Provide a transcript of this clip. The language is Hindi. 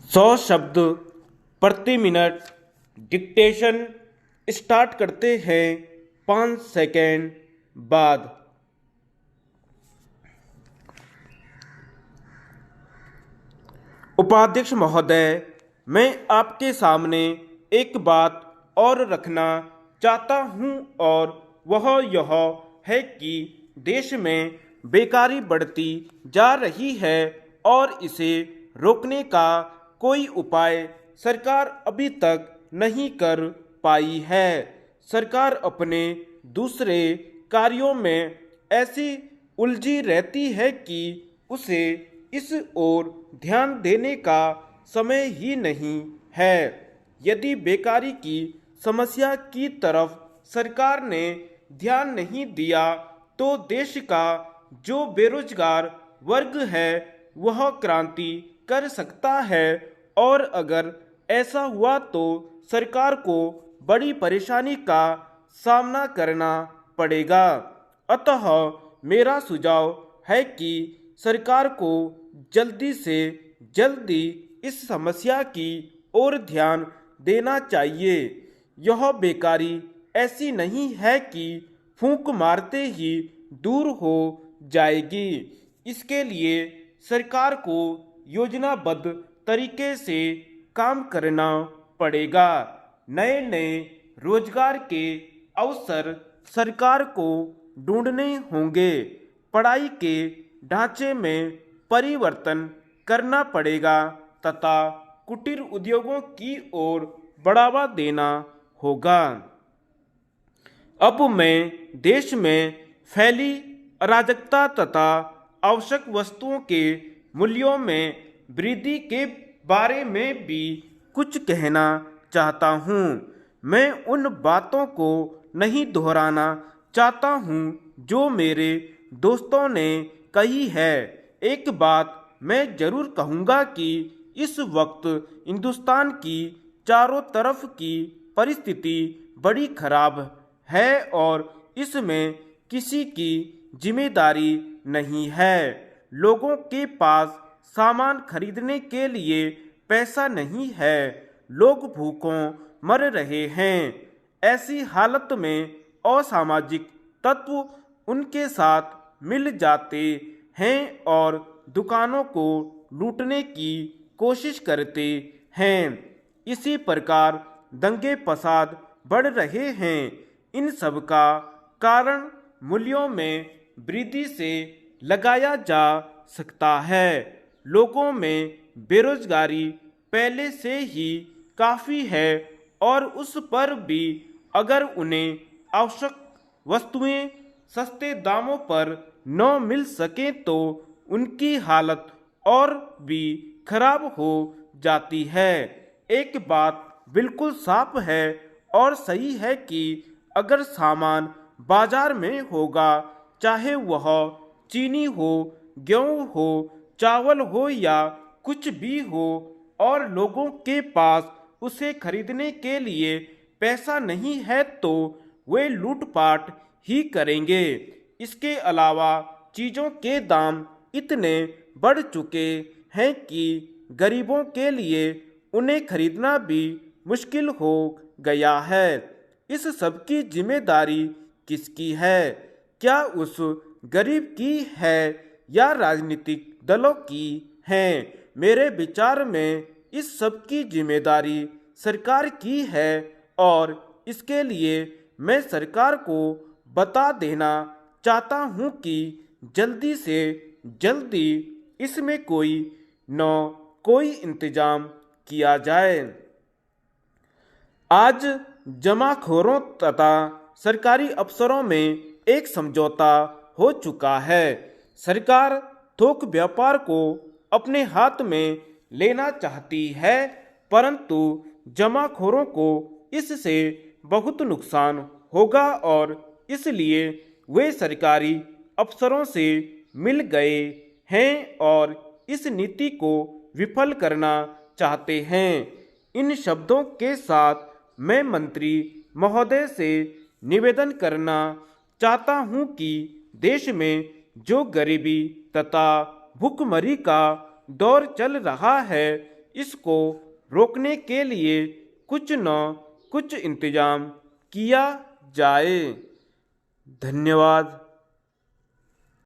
100 शब्द प्रति मिनट डिक्टेशन स्टार्ट करते हैं 5 सेकेंड बाद। उपाध्यक्ष महोदय, मैं आपके सामने एक बात और रखना चाहता हूं और वह यह है कि देश में बेकारी बढ़ती जा रही है और इसे रोकने का कोई उपाय सरकार अभी तक नहीं कर पाई है। सरकार अपने दूसरे कार्यों में ऐसी उलझी रहती है कि उसे इस ओर ध्यान देने का समय ही नहीं है। यदि बेकारी की समस्या की तरफ सरकार ने ध्यान नहीं दिया तो देश का जो बेरोजगार वर्ग है वह क्रांति कर सकता है और अगर ऐसा हुआ तो सरकार को बड़ी परेशानी का सामना करना पड़ेगा। अतः मेरा सुझाव है कि सरकार को जल्दी से जल्दी इस समस्या की ओर ध्यान देना चाहिए। यह बेकारी ऐसी नहीं है कि फूंक मारते ही दूर हो जाएगी। इसके लिए सरकार को योजनाबद्ध तरीके से काम करना पड़ेगा। नए नए रोजगार के अवसर सरकार को ढूंढने होंगे। पढ़ाई के ढांचे में परिवर्तन करना पड़ेगा तथा कुटीर उद्योगों की ओर बढ़ावा देना होगा। अब मैं देश में फैली अराजकता तथा आवश्यक वस्तुओं के मूल्यों में वृद्धि के बारे में भी कुछ कहना चाहता हूँ। मैं उन बातों को नहीं दोहराना चाहता हूँ जो मेरे दोस्तों ने कही है। एक बात मैं जरूर कहूँगा कि इस वक्त हिंदुस्तान की चारों तरफ की परिस्थिति बड़ी खराब है और इसमें किसी की जिम्मेदारी नहीं है। लोगों के पास सामान खरीदने के लिए पैसा नहीं है। लोग भूखों मर रहे हैं। ऐसी हालत में असामाजिक तत्व उनके साथ मिल जाते हैं और दुकानों को लूटने की कोशिश करते हैं। इसी प्रकार दंगे फसाद बढ़ रहे हैं। इन सब का कारण मूल्यों में वृद्धि से लगाया जा सकता है। लोगों में बेरोजगारी पहले से ही काफ़ी है और उस पर भी अगर उन्हें आवश्यक वस्तुएं सस्ते दामों पर न मिल सके तो उनकी हालत और भी खराब हो जाती है। एक बात बिल्कुल साफ है और सही है कि अगर सामान बाजार में होगा, चाहे वह चीनी हो, गेहूं हो, चावल हो या कुछ भी हो, और लोगों के पास उसे खरीदने के लिए पैसा नहीं है तो वे लूटपाट ही करेंगे। इसके अलावा चीज़ों के दाम इतने बढ़ चुके हैं कि गरीबों के लिए उन्हें खरीदना भी मुश्किल हो गया है। इस सब की जिम्मेदारी किसकी है? क्या उस गरीब की है या राजनीतिक दलों की है? मेरे विचार में इस सब की जिम्मेदारी सरकार की है और इसके लिए मैं सरकार को बता देना चाहता हूँ कि जल्दी से जल्दी इसमें कोई इंतजाम किया जाए। आज जमाखोरों तथा सरकारी अफसरों में एक समझौता हो चुका है। सरकार थोक व्यापार को अपने हाथ में लेना चाहती है, परंतु जमाखोरों को इससे बहुत नुकसान होगा और इसलिए वे सरकारी अफसरों से मिल गए हैं और इस नीति को विफल करना चाहते हैं। इन शब्दों के साथ मैं मंत्री महोदय से निवेदन करना चाहता हूं कि देश में जो गरीबी तथा भूखमरी का दौर चल रहा है, इसको रोकने के लिए कुछ न कुछ इंतजाम किया जाए। धन्यवाद।